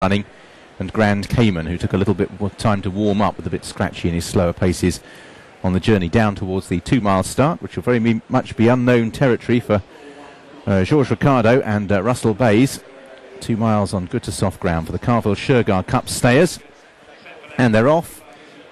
running, and Grand Cayman, who took a little bit more time to warm up with a bit scratchy in his slower paces on the journey down towards the 2-mile start, which will very much be unknown territory for Georges Ricardo and Russell Bayes. 2 miles on good to soft ground for the Carville Shergar Cup stayers, and they're off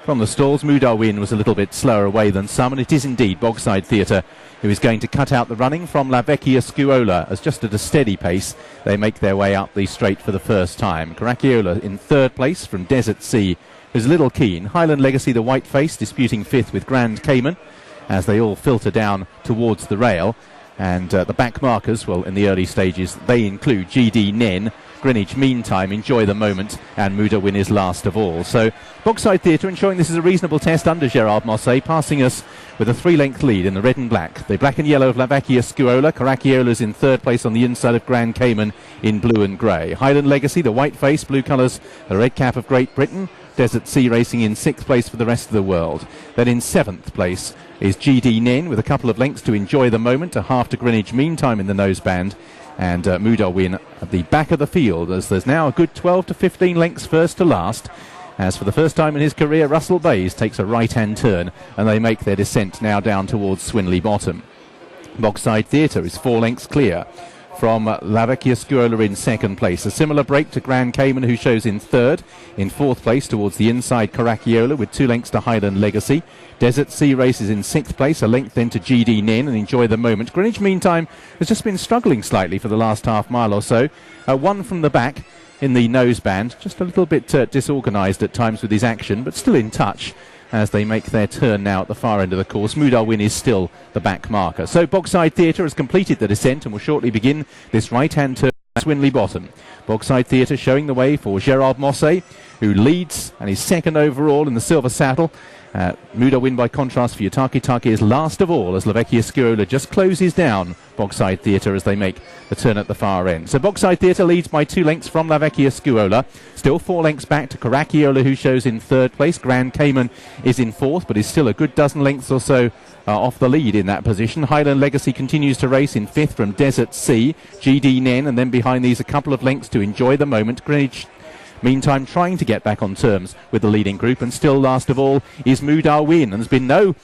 from the stalls. Mudarwin was a little bit slower away than some, and it is indeed Bogside Theatre who is going to cut out the running from La Vecchia Scuola, as just at a steady pace they make their way up the straight for the first time. Caracciolo in third place from Desert Sea, who's a little keen. Highland Legacy, the white face, disputing fifth with Grand Cayman as they all filter down towards the rail. And the back markers, well, in the early stages, they include GD Nen, Greenwich Meantime, Enjoy the Moment, and Mudarwin is last of all. So Bogside Theatre ensuring this is a reasonable test under Gerard Mosse, passing us with a 3-length lead in the red and black. The black and yellow of La Vecchia Scuola. Caracciolo's in third place on the inside of Grand Cayman in blue and grey. Highland Legacy, the white face, blue colours, the red cap of Great Britain. Desert Sea racing in 6th place for the rest of the world. Then in 7th place is GD Nen with a couple of lengths to Enjoy the Moment, a half to Greenwich Meantime in the noseband, and Mudarwin at the back of the field, as there's now a good 12 to 15 lengths first to last, as for the first time in his career Russell Bayes takes a right-hand turn and they make their descent now down towards Swinley Bottom. Bogside Theatre is 4 lengths clear from La Vecchia Scuola in second place. A similar break to Grand Cayman, who shows in third. In fourth place towards the inside Caracciolo with 2 lengths to Highland Legacy. Desert Sea races in 6th place, a length then to GD Nen and Enjoy the Moment. Greenwich Meantime has just been struggling slightly for the last half mile or so. One from the back in the noseband, just a little bit disorganised at times with his action, but still in touch as they make their turn now at the far end of the course. Mudarwin is still the back marker. So Bogside Theatre has completed the descent and will shortly begin this right-hand turn at Swinley Bottom. Bogside Theatre showing the way for Gerard Mosse, who leads and is second overall in the silver saddle. Mudarwin, by contrast, for Yutaki is last of all as La Vecchia Scuola just closes down Bogside Theatre as they make the turn at the far end. So Bogside Theatre leads by 2 lengths from La Vecchia Scuola. Still 4 lengths back to Caracciolo, who shows in third place. Grand Cayman is in fourth, but is still a good dozen lengths or so off the lead in that position. Highland Legacy continues to race in fifth from Desert Sea. GD Nen, and then behind these a couple of lengths to Enjoy the Moment. Greenwich Meantime trying to get back on terms with the leading group, and still last of all is Mudarwin, and there's been no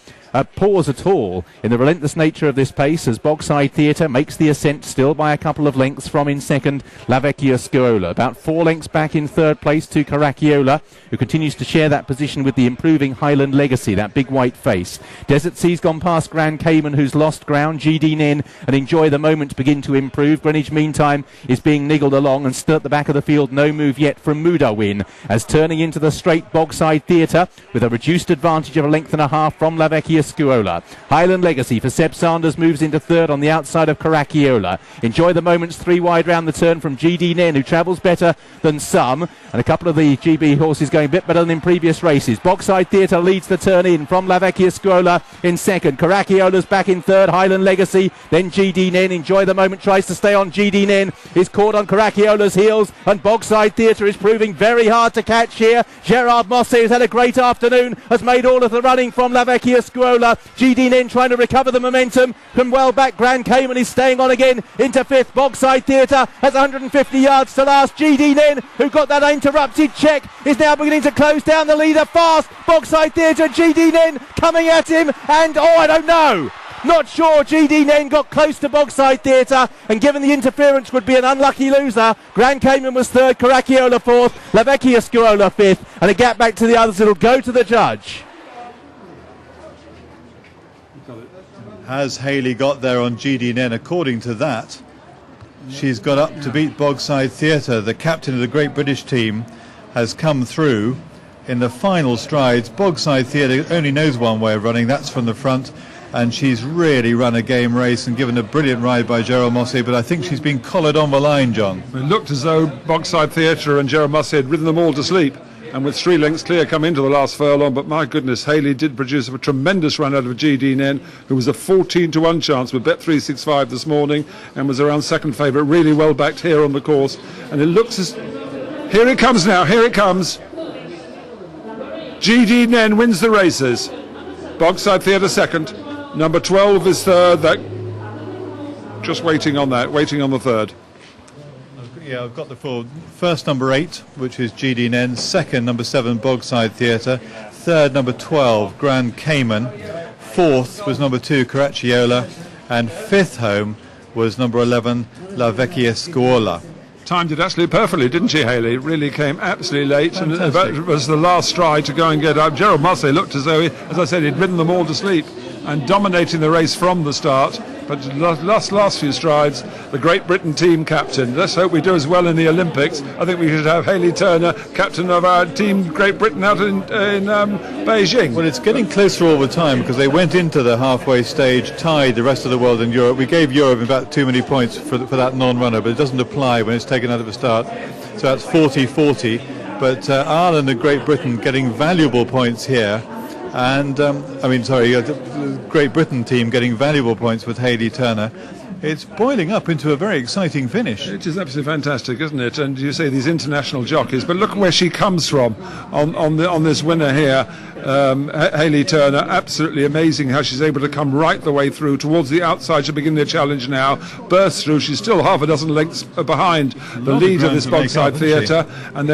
pause at all in the relentless nature of this pace as Bogside Theatre makes the ascent still by a couple of lengths from in second La Vecchia Scuola. About 4 lengths back in third place to Caracciolo, who continues to share that position with the improving Highland Legacy, that big white face. Desert Sea's gone past Grand Cayman, who's lost ground. GD Nen and Enjoy the Moment begin to improve. Greenwich Meantime is being niggled along, and still at the back of the field, no move yet from Mudarwin, as turning into the straight Bogside Theatre with a reduced advantage of a length and a half from La Vecchia Scuola. Highland Legacy for Seb Sanders moves into third on the outside of Caracciolo. Enjoy the Moment's 3 wide round the turn from GD Nen, who travels better than some, and a couple of the GB horses going a bit better than in previous races. Bogside Theatre leads the turn in from La Vecchia Scuola in second. Caracciolo's back in third. Highland Legacy, then GD Nen. Enjoy the Moment tries to stay on. GD Nen is caught on Caracciolo's heels, and Bogside Theatre is proving very hard to catch here. Gerard Mosse, who's had a great afternoon, has made all of the running from La Vecchia Scuola. GD Nen trying to recover the momentum from well back. Grand Cayman is staying on again into fifth. Bogside Theatre has 150 yards to last. GD Nen, who got that interrupted check, is now beginning to close down the leader fast. Bogside Theatre, GD Nen coming at him, and I don't know. Not sure. GD Nen got close to Bogside Theatre, and given the interference would be an unlucky loser. Grand Cayman was third, Caracciolo fourth, La Vecchia Scuola fifth, and a gap back to the others. It'll go to the judge. Has Haley got there on GD Nen? According to that, she's got up to beat Bogside Theatre. The captain of the Great British team has come through in the final strides. Bogside Theatre only knows one way of running, that's from the front, and she's really run a game race and given a brilliant ride by Gerard Mosse, but I think she's been collared on the line, John. It looked as though Bogside Theatre and Gerard Mosse had ridden them all to sleep, and with 3 lengths clear come into the last furlong, but my goodness, Haley did produce a tremendous run out of GD Nen, who was a 14-1 chance with Bet365 this morning and was around second favourite, really well backed here on the course, and it looks as... Here it comes now, here it comes. GD Nen wins the races. Bogside Theatre second. Number 12 is third. That just waiting on that, waiting on the third. Yeah, I've got the full. First, number 8, which is GD Nen. Second, number 7, Bogside Theatre. Third, number 12, Grand Cayman. Fourth was number 2, Caracciolo. And fifth home was number 11, La Vecchia Scuola. Timed it absolutely perfectly, didn't she, Haley? Really came absolutely late, Fantastic. and it was the last stride to go and get up. Gerald Mussey looked as though, as I said, he'd ridden them all to sleep and dominating the race from the start. But last few strides, the Great Britain team captain. Let's hope we do as well in the Olympics. I think we should have Hayley Turner, captain of our team Great Britain, out in Beijing. Well, it's getting closer all the time because they went into the halfway stage, tied the rest of the world in Europe. We gave Europe about too many points for that non-runner, but it doesn't apply when it's taken out of the start. So that's 40-40. But Ireland and Great Britain getting valuable points here. And, the Great Britain team getting valuable points with Hayley Turner. It's boiling up into a very exciting finish. It is absolutely fantastic, isn't it? And you say these international jockeys, but look where she comes from on this winner here. Hayley Turner, absolutely amazing how she's able to come right the way through towards the outside to begin the challenge now, burst through. She's still half a dozen lengths behind the lead of this Bogside Theatre, and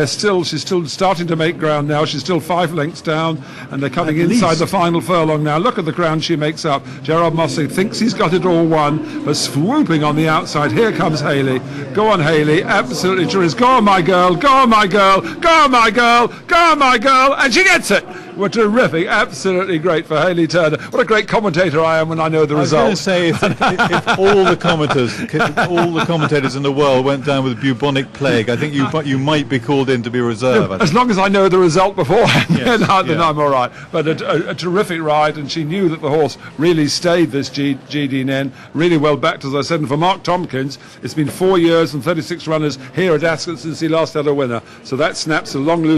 she's still starting to make ground now. She's still 5 lengths down, and they're coming inside the final furlong now. Look at the ground she makes up. Gerard Mossey thinks he's got it all won, but swooping on the outside. Here comes Hayley. Go on, Hayley. Absolutely terrific. Go on, my girl. Go on, my girl. Go on, my girl. Go on, my girl. And she gets it. We're terrific. Absolutely great for Hayley Turner. What a great commentator I am when I know the result. I was going to say, if all the commentators in the world went down with bubonic plague, I think you might be called in to be reserve. As long as I know the result beforehand, yes, then I'm all right. But a terrific ride, and she knew that the horse really stayed this GD Nen, really well backed, as I said. And for Mark Tompkins, it's been 4 years and 36 runners here at ASCOT since he last had a winner. So that snaps a long loose